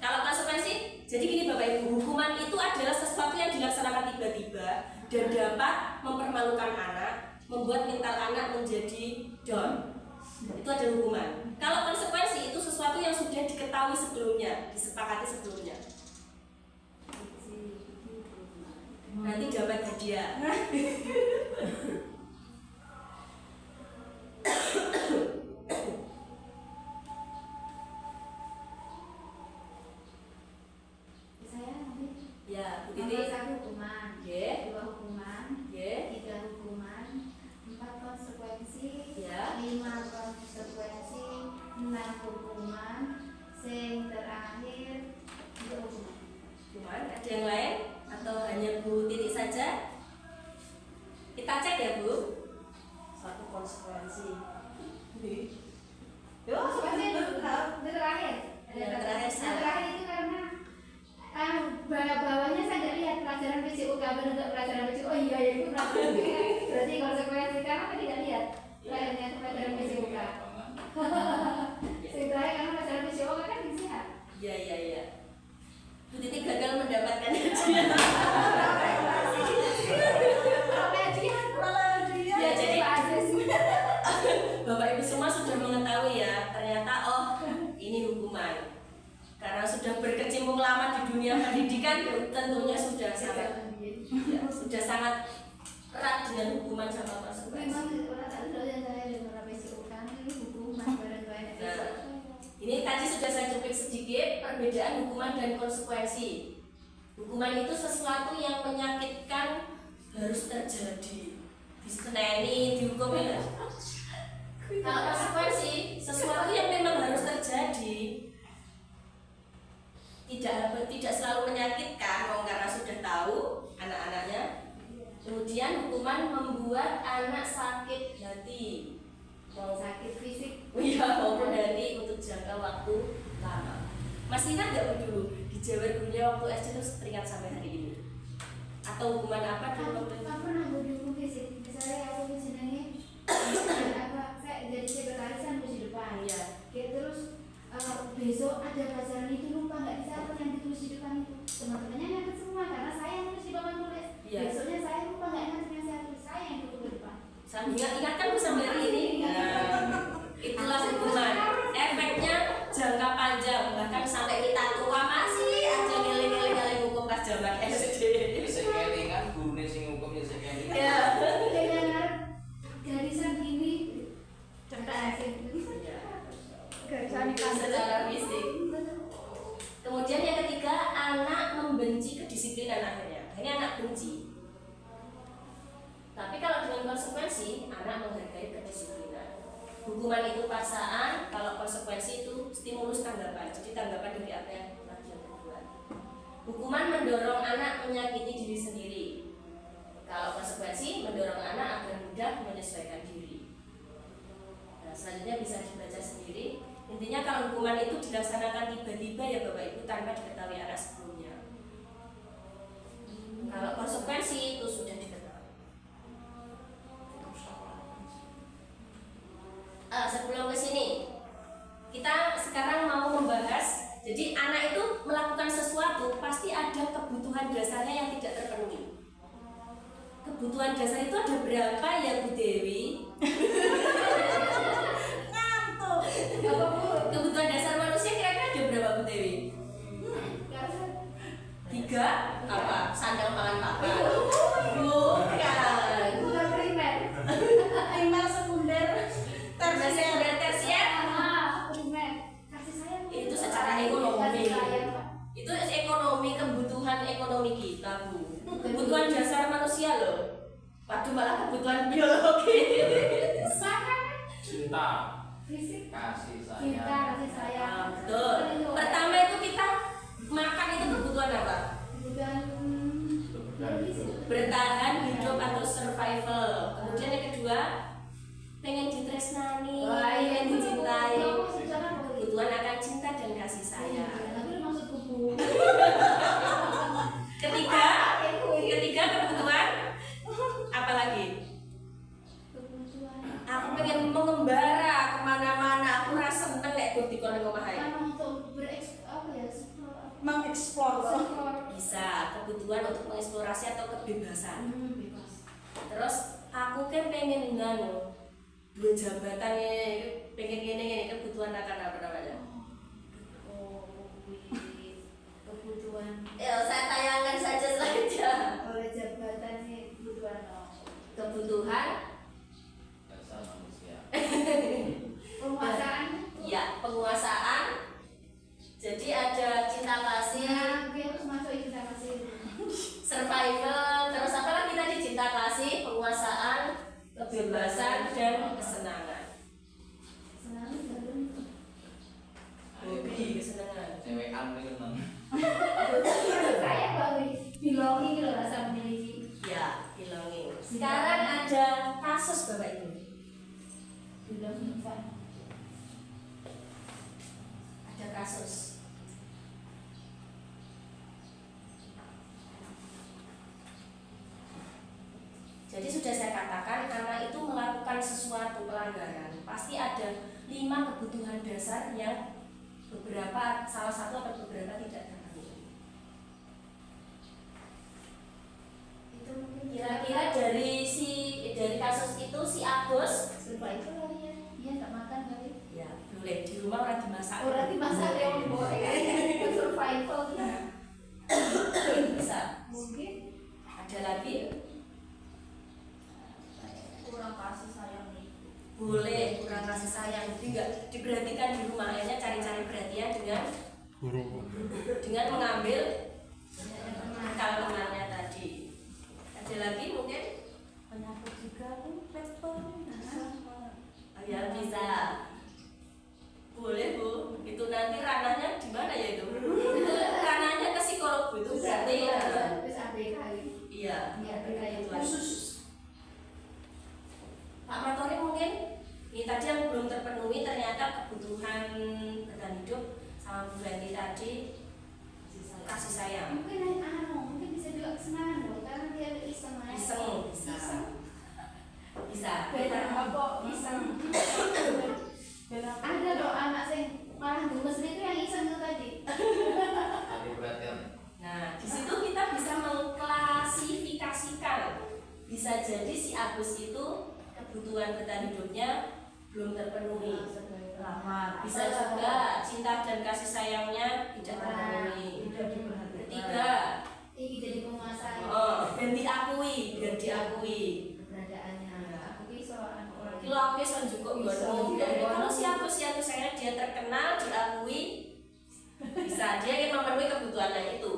Kalau konsekuensi, jadi gini Bapak Ibu, hukuman itu adalah sesuatu yang dilaksanakan tiba-tiba dan dapat mempermalukan anak, membuat mental anak menjadi down. Itu ada hukuman. Kalau konsekuensi itu sesuatu yang sudah diketahui sebelumnya, disepakati sebelumnya. Nanti dapat hadiah. Saya nanti Ya, Bu nomor Titi. 1 hukuman, Ye. 2 hukuman, Ye. 3 hukuman, 4 konsekuensi, Ya. 5 konsekuensi, 6 hukuman, sing terakhir 3 hukuman. Hukuman, ada yang lain atau hanya Bu Titi saja? Kita cek ya Bu. Satu konsekuensi. Yo, Konsekuensi itu terakhir. Yang terakhir Yang terakhir itu karena bawahnya saya nggak lihat pelajaran PCUK, benar pelajaran PCUK. Oh iya ya itu pelajaran. Berarti konsekuensi karena tadi nggak lihat terakhirnya pelajaran PCUK. Yang terakhir karena pelajaran PCUK kan sehat. Iya, iya, iya. Bu Titi gagal mendapatkan hadiah. Ya, jadi Bapak Ibu semua sudah mengetahui ya, ternyata oh ini hukuman. Karena sudah berkecimpung lama di dunia pendidikan, tentunya sudah sangat ya, sudah sangat erat dengan hukuman sama konsekuensi. Memang orang tak tahu yang saya dengar PCUK ini hukuman bareng-bareng. Nah, ini tadi sudah saya cuplik sedikit perbedaan hukuman dan konsekuensi. Hukuman itu sesuatu yang menyakitkan harus terjadi, diseneni, dihukum ya. Kalau konsekuensi sesuatu yang memang harus terjadi, tidak selalu menyakitkan, karena sudah tahu anak-anaknya. Kemudian hukuman membuat anak sakit hati, mau Sakit fisik. iya maupun hati untuk jangka waktu lama. Masih ingat nggak Bu dulu di Jawa Gunya waktu SD itu teringat sampai hari ini? Atau hukuman apa dulu waktu itu? Aku pernah dihukum fisik. Misalnya aku senangnya apa? Saya jadi sekretaris kan di depan. Iya. Kayak terus besok ada pelajaran itu lupa nggak bisa apa yang ditulis di depan itu. Teman-temannya nyatet semua karena saya yang tulis di papan tulis. Iya. Besoknya saya lupa nggak ingat yang saya tulis. Saya yang tulis di depan. Sambil ingat-ingat kan sampai hari ini. Nah, itulah hukuman. Efeknya jangka panjang, bahkan sampai kita tua masih aja ngiling-ngiling hukum pas zaman SD. Sing kelingan gurune sing hukum ya sing kelingan. Ya. Dengan garisan ini cerita asing. Garisan secara fisik. Kemudian yang ketiga, anak membenci kedisiplinan akhirnya. Ini anak benci. Tapi kalau dengan konsekuensi, anak menghargai kedisiplinan. Hukuman itu paksaan, kalau konsekuensi itu stimulus tanggapan. Jadi tanggapan dari apa yang tadi yang kedua. Hukuman mendorong anak menyakiti diri sendiri. Kalau konsekuensi mendorong anak agar mudah menyesuaikan diri. Nah, selanjutnya bisa dibaca sendiri. Intinya kalau hukuman itu dilaksanakan tiba-tiba ya Bapak Ibu tanpa diketahui anak sebelumnya. Kalau konsekuensi itu sudah diketahui. Sebelum ke sini, kita sekarang mau membahas. Jadi anak itu melakukan sesuatu pasti ada kebutuhan dasarnya yang tidak terpenuhi. Kebutuhan dasar itu ada berapa ya Bu Dewi? Ngantuk. Apa Bu? Kebutuhan dasar manusia kira-kira ada berapa Bu Dewi? 3. Apa? Sandal pangan papan. Bukan. Bukan primer. Primer, sekunder, tersier. Primer. Kasih sayang. Itu secara ekonomi. Kasih sayang, Pak. Itu ekonomi, kebutuhan ekonomi kita Bu. Kebutuhan dasar manusia loh. Waduh malah kebutuhan biologi. Sangat Cinta. fisik. Kasih Cinta, sayang. kasih sayang. Betul. Pertama itu kita makan itu kebutuhan apa? Kemudian Bertahan hidup. Bertahan hidup atau survival. Kemudian yang kedua Ya. Tapi maksud kubu. Ketiga kebutuhan apa lagi? Kebutuhan. Aku pengen mengembara kemana-mana. Aku rasa seneng kayak gue di kono omahe. Karena untuk Mengeksplor. Bisa kebutuhan untuk mengeksplorasi atau kebebasan. Bebas. Terus aku kan pengen nganu dua jabatan pengen gini kebutuhan akan apa namanya? Kebutuhan. Ya saya tayangkan saja. Oleh jabatannya kebutuhan. Kebutuhan Dasar manusia. Penguasaan. ya penguasaan. Jadi ada cinta kasih, Nah, gue harus masuk cinta kasih. survival, terus apa lagi tadi cinta kasih, penguasaan, kebebasan dan kesenangan. Senang belum. Hobi kesenangan. Cewekan itu kan. Saya baru belonging gitu rasa memiliki. Ya, belonging. Sekarang ada kasus Bapak Ibu. Belonging Pak. Ada kasus. Jadi sudah saya katakan anak itu melakukan sesuatu pelanggaran pasti ada 5 kebutuhan dasar yang beberapa salah satu atau beberapa tidak terpenuhi. Itu mungkin Kira-kira dari kasus itu si Agus survival kali ya. Iya tak makan kali. ya boleh di rumah orang dimasak. Orang di masa yang boleh kan. Survival ya. Bisa. Mungkin Ada lagi kurang kasih sayang nih. boleh kurang kasih sayang, jadi nggak diperhatikan di rumah, akhirnya cari-cari perhatian dengan mengambil kalungannya tadi. Ada lagi mungkin Penyapu juga platform. ya bisa, boleh Bu, itu nanti ranahnya di mana ya itu? Ranahnya ke psikolog Bu, itu berarti Terus ABK iya Iya, ABK khusus. Pak Matori mungkin ini tadi yang belum terpenuhi ternyata kebutuhan bertahan hidup sama Bu Fenty tadi kasih sayang. mungkin mungkin bisa juga kesenangan loh karena dia ada iseng aja. Iseng bisa Beda apa iseng. Ada loh anak saya malah gemes itu yang iseng itu tadi. Jadi perhatian. nah di situ kita bisa mengklasifikasikan, bisa jadi si Agus itu kebutuhan bertahan hidupnya belum terpenuhi, bisa juga cinta dan kasih sayangnya tidak terpenuhi. Ketiga, Ini jadi penguasa dan diakui keberadaannya. Aku bisa orang Kilo aku bisa cukup bodoh. Kalau si Agus saya dia terkenal, diakui, bisa dia ingin memenuhi kebutuhannya itu.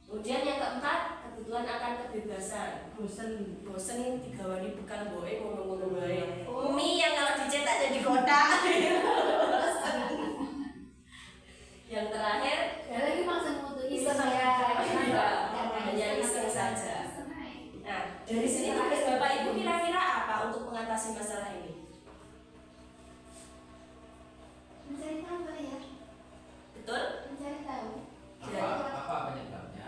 Kemudian yang keempat, kebutuhan akan kebebasan. Bosen digawani bekal boe ngono-ngono bae. Mie yang kalau dicetak jadi kotak. Yang terakhir, ya lagi masa mutu iseng ya. hanya iseng saja. Nah, dari sini tugas Bapak Ibu kira-kira apa untuk mengatasi masalah ini? Mencari tahu kali ya. Betul? Mencari tahu. Apa penyebabnya?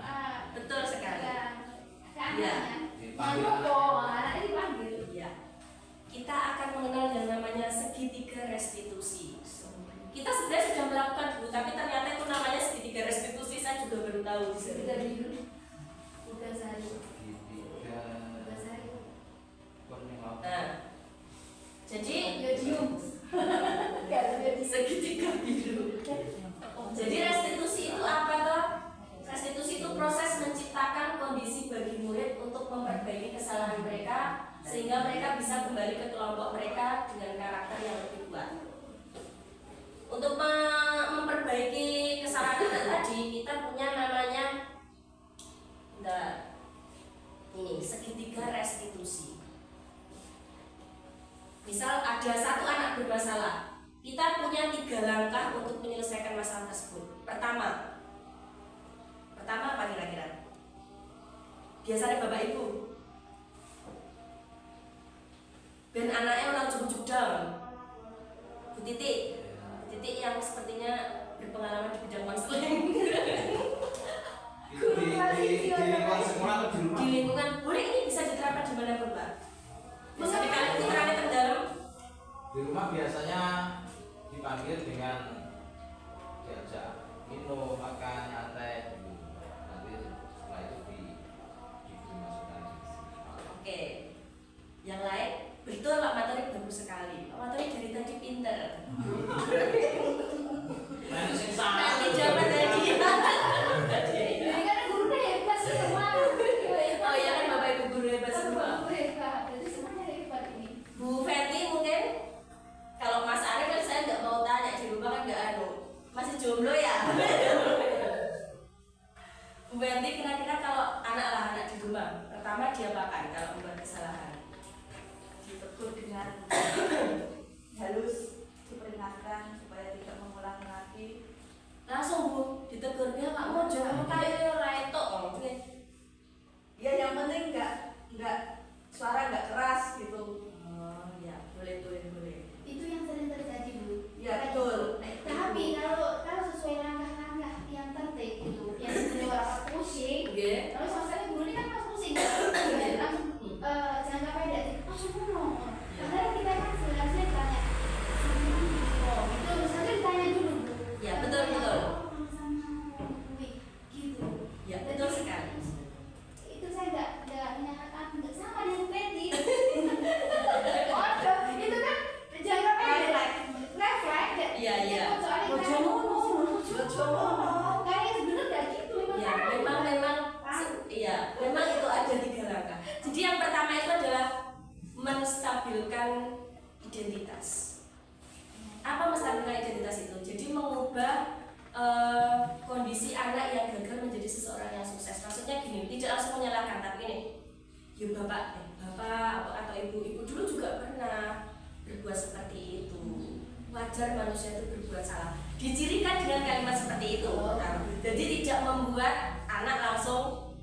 Betul sekali. Anaknya. Dipanggil Ngomong anaknya. kok, anaknya dipanggil. Iya. Kita akan mengenal yang namanya segitiga restitusi. Kita sebenarnya sudah melakukan dulu, tapi ternyata itu namanya segitiga restitusi. Saya juga baru tahu di sini. Tiga minggu. Bukan sehari. Segitiga. Bukan sehari. Kurnia. Nah, jadi Ya diem. segitiga biru. Jadi restitusi itu apa toh? Restitusi itu proses menciptakan kondisi bagi murid untuk memperbaiki kesalahan mereka sehingga mereka bisa kembali ke kelompok mereka dengan karakter yang lebih kuat. Untuk memperbaiki kesalahan anak tadi kita punya namanya ini segitiga restitusi. Misal ada satu anak bermasalah, kita punya 3 langkah untuk menyelesaikan masalah tersebut. Pertama apa kira-kira? Biasanya Bapak Ibu ben anaknya orang cukup down. Bu Titik yang sepertinya berpengalaman di bidang konseling. Itu di lingkungan sekolah atau di rumah? Di lingkungan, boleh ini bisa diterapkan di mana pun Pak. Misalnya kalian putranya terdalam, Di rumah biasanya dipanggil dengan diajak minum, makan, nyantai dulu. Nanti setelah itu diberi masukan. oke. Yang lain, betul Pak Materi bagus sekali. Pak Materi dari tadi pinter. Nanti sing salah. Nanti jawaban dari dia. Jadi kan gurunya hebat semua. Oh iya kan Bapak Ibu guru hebat semua. Guru hebat, jadi semuanya hebat ini. Bu Fenty mungkin, kalau Mas Arif kan saya nggak mau tanya di rumah kan nggak masih jomblo ya. Bu Fenty kira-kira kalau anak di rumah, pertama diapakan kalau membuat kesalahan? Ditegur dengan halus, diperingatkan supaya tidak mengulangi lagi. Langsung Bu ditegur dia nggak mau jomblo kayak retok. Ya yang penting nggak suara nggak keras gitu. Oh ya boleh. Itu yang sering terjadi Bu. Ya betul. Tapi kalau sesuai langkah-langkah yang tertib itu, yang sebenarnya orang pusing. Oke. Kalau misalnya guru ini kan pas pusing, langsung jangka pendek, langsung ngomong. Padahal kita kan sebenarnya ditanya, oh itu misalnya ditanya dulu. Ya betul. Gitu. Ya betul sekali. Itu saya nggak sama dengan Fenty. Oh, itu kan jangka pendek. Refleks ya. Iya. Soalnya kayaknya sebenarnya nggak gitu. Ya memang itu ada 3 langkah. Jadi yang pertama itu adalah menstabilkan identitas. Apa menstabilkan identitas itu? Jadi mengubah kondisi anak yang gagal menjadi seseorang yang sukses. Maksudnya gini, tidak langsung menyalahkan, tapi ini, ya bapak atau ibu dulu juga pernah berbuat seperti itu. Wajar manusia itu berbuat salah. Dicirikan dengan kalimat seperti itu. Jadi tidak membuat anak langsung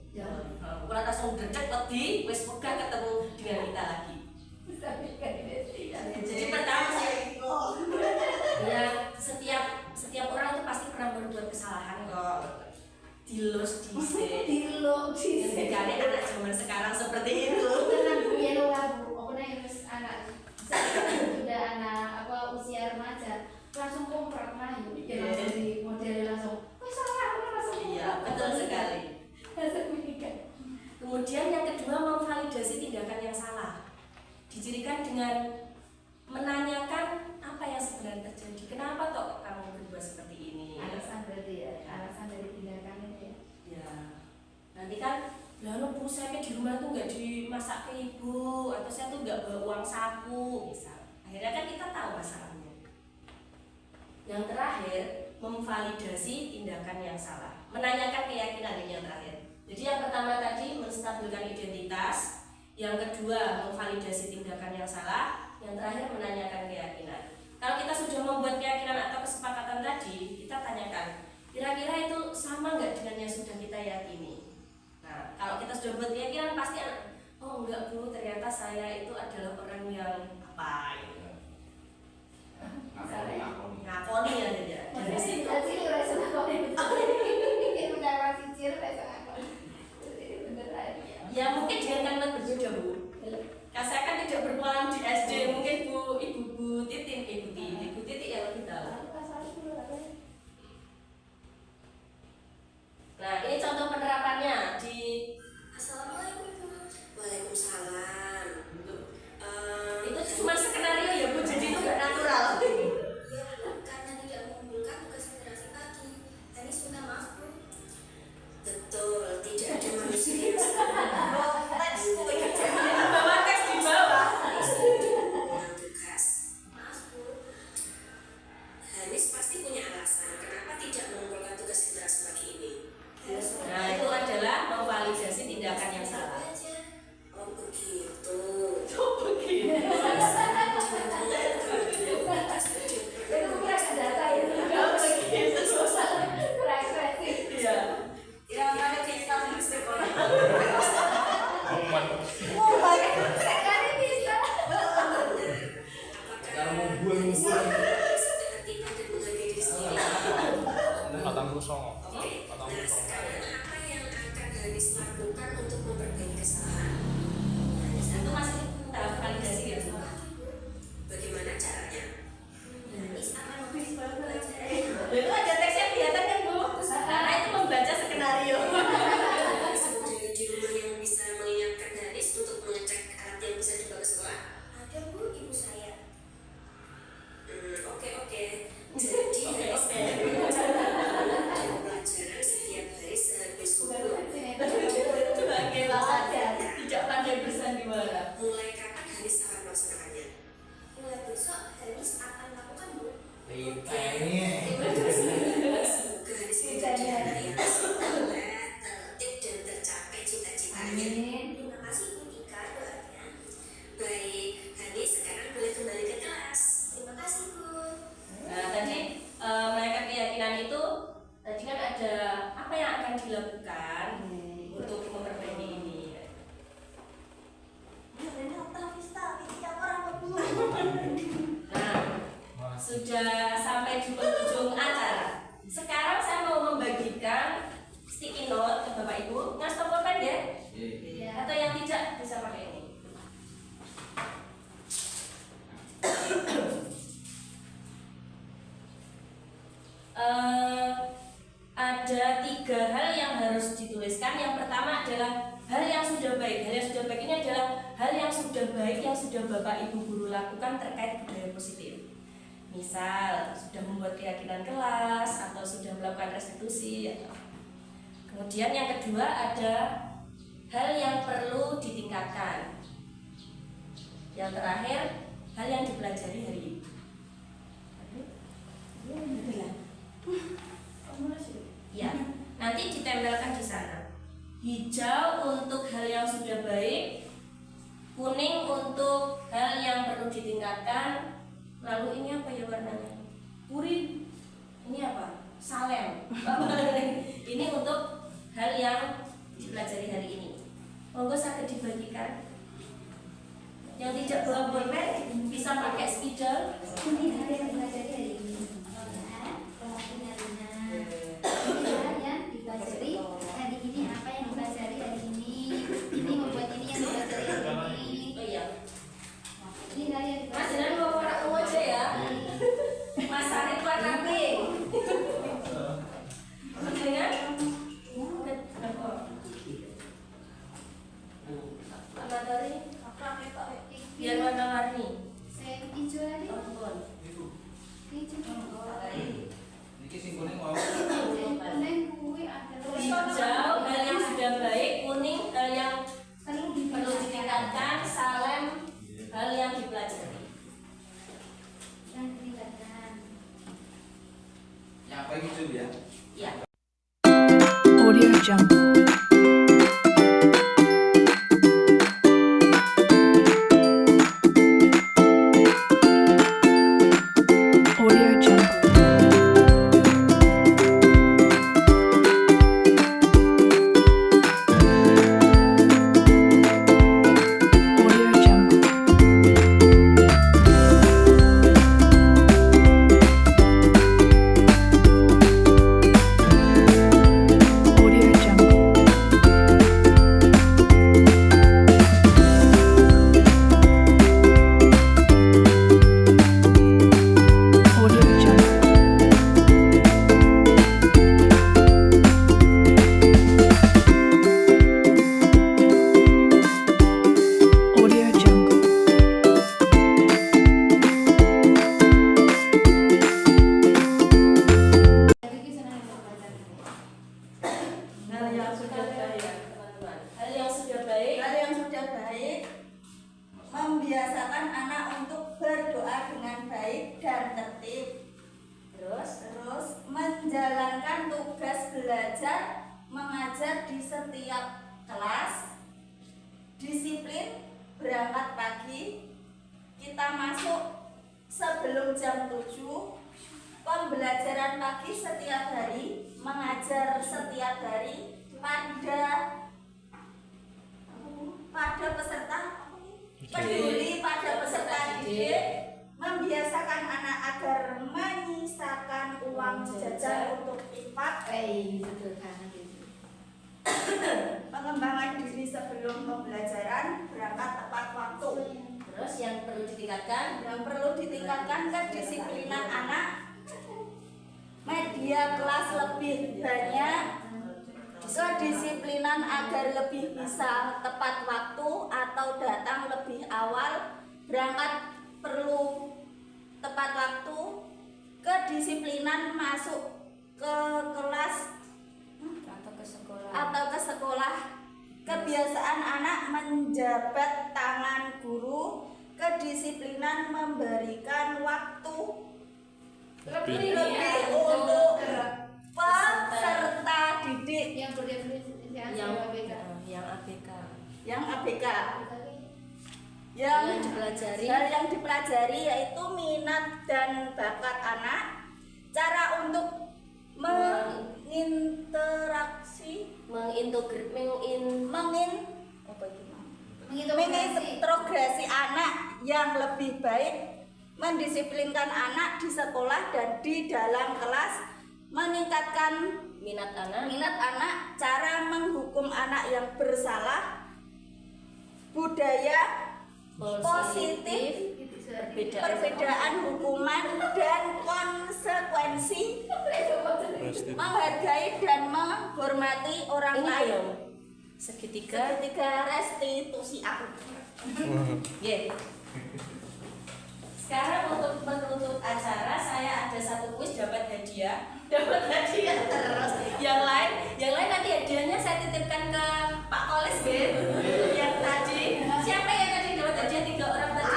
dedek wedi, wis megah ketemu dengan kita lagi. Jadi pertama ya setiap orang itu pasti pernah berbuat kesalahan kok. Dilus dhisik. Sekali anak zaman sekarang seperti itu. Tenang Bu, ya lo Bu. Aku nanya terus anak sudah anak usia remaja langsung kompak main. Ya langsung di model langsung. Wes salah aku langsung. Iya, betul sekali. Langsung menikah. Kemudian yang kedua memvalidasi tindakan yang salah. Dicirikan dengan menanyakan apa yang sebenarnya terjadi. Kenapa toh kamu berbuat seperti ini? Alasan berarti ya, alasan dari tindakan itu ya. Ya, nanti kan lalu Bu saya di rumah tuh nggak dimasak ke ibu atau saya tuh nggak bawa uang saku misal. Akhirnya kan kita tahu masalahnya. Yang terakhir memvalidasi tindakan yang salah, menanyakan keyakinan yang terakhir. Jadi yang pertama tadi menstabilkan identitas, yang kedua memvalidasi tindakan yang salah, yang terakhir menanyakan keyakinan. Kalau kita sudah membuat keyakinan atau kesepakatan tadi, kita tanyakan kira-kira itu sama nggak dengan yang sudah kita yakini. Nah, kalau kita sudah buat keyakinan pasti oh enggak Bu, ternyata saya itu adalah orang yang apa gitu. Ngakoni ya dia. Dari situ. Jadi udah senang kok ini. Ini udah masih ciri udah senang kok. Ini beneran. Ya mungkin dengan kalimat berbeda Bu. Saya kan tidak berpengalaman di SD, mungkin Ibu Titi yang lebih tahu. Nah ini contoh penerapannya di Assalamualaikum. Waalaikumsalam. itu cuma skenario ya Bu, jadi itu nggak natural. Ya, karena tidak mengumpulkan tugas literasi pagi. Tadi Nah, sekarang apa yang akan Hanis lakukan untuk memperbaiki kesalahan? Itu masih tahap validasi ya? Bagaimana caranya? Hanis akan belajar. Itu ada teksnya kelihatan kan Bu? Karena itu membaca skenario. Semudah di rumah yang bisa mengingatkan Hanis untuk mengecek alat yang bisa dibawa ke sekolah? Ada Bu, ibu saya. Oke. Jadi Hanis dan pelajaran setiap hari sehabis subuh. Sebagai pelajar tidak pandai bersandiwara. Mulai kapan Hanis akan melaksanakannya? Mulai besok Hanis akan lakukan Bu. Semoga Hanis menjadi anak yang soleh, tertib dan tercapai cita-citanya. Terima kasih Bu Ika doanya. Baik, Hanis sekarang boleh kembali ke kelas. Terima kasih Bu. Nah tadi mereka keyakinan itu tadi kan ada apa yang akan dilakukan untuk memperbaiki ini. Nah sudah sampai di penghujung acara. Sekarang saya mau membagikan sticky note ke Bapak Ibu. Ngasih tau pulpen ya? Atau yang tidak bisa pakai ini. Ada 3 hal yang harus dituliskan. Yang pertama adalah hal yang sudah baik. Hal yang sudah baik ini adalah hal yang sudah baik yang sudah Bapak Ibu guru lakukan terkait budaya positif. Misal sudah membuat keyakinan kelas atau sudah melakukan restitusi. Kemudian yang kedua ada hal yang perlu ditingkatkan. Yang terakhir hal yang dipelajari hari ini. Ya, nanti ditempelkan di sana. Hijau untuk hal yang sudah baik, kuning untuk hal yang perlu ditingkatkan. Lalu ini apa ya warnanya? Purin. Ini apa? Salem. Ini untuk hal yang dipelajari hari ini. Monggo saged dibagikan. Yang tidak bawa pulpen bisa pakai spidol. Ini hal yang dipelajari hari ini. Yang dipelajari hari ini, apa yang dipelajari hari ini? Ini membuat ini yang dipelajari hari ini. Oh iya. Ini hal yang Mas dipelajari. jangan bawa warna ungu aja ya. Mas Arif warna pink. Dengan Amatari biar warna-warni. Saya hijau lagi. Oh, bukan. Hijau. Niki sing kuning mau. Kuning kuwi adalah Hijau hal yang sudah baik, kuning hal yang perlu perlu ditingkatkan, salem hal yang dipelajari. yang ditingkatkan. Yang paling hijau ya. Ya. Audio Jungle. Audio Jungle. Audio Jungle. Audio Jungle. Audio Jungle. Audio Jungle. Jadi kita senang belajar. Hal yang sudah baik, teman-teman. Hal yang sudah baik. Hal yang sudah baik, membiasakan anak untuk berdoa dengan baik dan tertib. Terus menjalankan tugas belajar mengajar di setiap kelas. Disiplin berangkat pagi. Kita masuk sebelum jam 7. Pembelajaran pagi setiap hari, mengajar setiap hari pada peserta peduli pada peserta didik, membiasakan anak agar menyisakan uang jajan untuk infak, sederhana gitu. pengembangan diri sebelum pembelajaran, berangkat tepat waktu. Terus yang perlu ditingkatkan, Yang perlu ditingkatkan kedisiplinan anak, media kelas lebih banyak, kedisiplinan agar lebih bisa tepat waktu atau datang lebih awal, berangkat perlu tepat waktu, kedisiplinan masuk ke kelas atau ke sekolah. kebiasaan anak menjabat tangan guru, kedisiplinan memberikan waktu Lebih untuk peserta didik Yang berdefinisikan yang ABK. yang ABK. yang ABK. Yang dipelajari. Hal yang dipelajari yaitu minat dan bakat anak, cara untuk menginteraksi, mengintegrasi anak yang lebih baik, mendisiplinkan anak di sekolah dan di dalam kelas, meningkatkan minat anak, cara menghukum anak yang bersalah, budaya positif, perbedaan hukuman dan konsekuensi, menghargai dan menghormati orang ini lain. belum segitiga. Restitusi aku. Yeah. Sekarang untuk menutup acara saya ada satu kuis dapat hadiah terus. Yang lain nanti hadiahnya saya titipkan ke Pak Kolis gitu. Yang tadi siapa yang tadi dapat hadiah 3 orang tadi?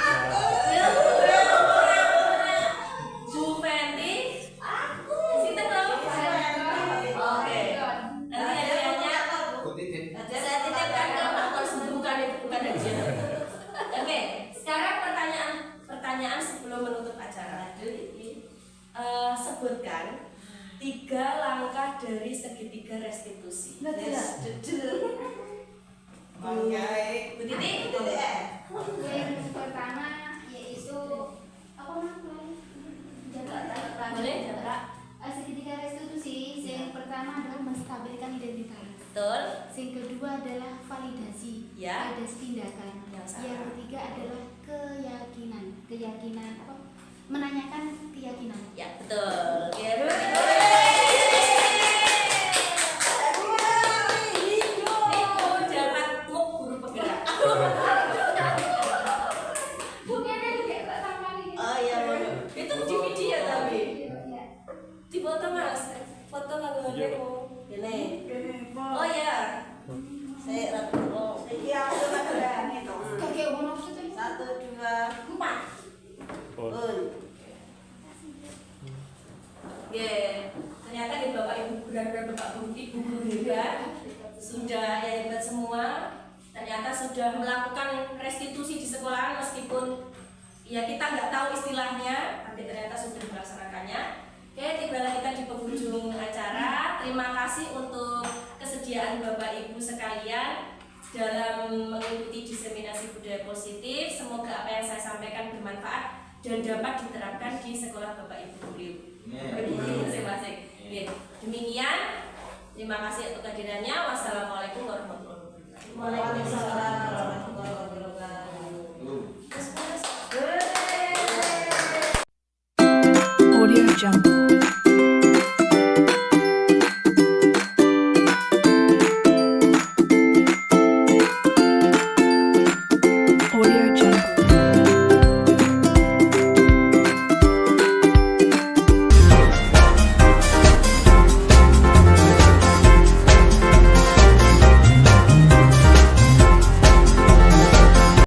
Bu Fenty, aku. Sinten belum? Oke. Nanti hadiahnya saya titipkan ke Pak Kolis, bukan hadiah. Oke, sekarang pertanyaan sebelum menutup acara. Sebutkan 3 langkah dari segitiga restitusi. Yes. Bu Titi, Yang pertama yaitu apa namanya? boleh Kak? Segitiga restitusi. Yang pertama adalah menstabilkan identitas. Betul. Yang kedua adalah validasi, Ya. validasi tindakan. Yang salah. Yang ketiga adalah keyakinan apa? Menanyakan keyakinan. Ya, betul. Ya, Ibu dapat muk guru penggerak. Bukannya juga pertama ini. Oh iya, itu di video tapi. Ya. Di foto Mas. Foto lagu HP-mu. Ini. Oh iya. Saya ratu tolong. Iya, aku berani toh. Kakek bonus itu. 1, 2, 4. Ternyata di Bapak Ibu guru dan Bapak Ibu guru hebat sudah ya hebat semua. Ternyata sudah melakukan restitusi di sekolahan meskipun ya kita nggak tahu istilahnya, tapi ternyata sudah melaksanakannya. Oke, tibalah kita di penghujung acara. Terima kasih untuk kesediaan Bapak Ibu sekalian dalam mengikuti diseminasi budaya positif. Semoga apa yang saya sampaikan bermanfaat dan dapat diterapkan di sekolah Bapak Ibu guru masing-masing. Demikian, terima kasih untuk kehadirannya. Wassalamualaikum warahmatullahi wabarakatuh. Waalaikumsalam warahmatullahi wabarakatuh. Audio Jungle.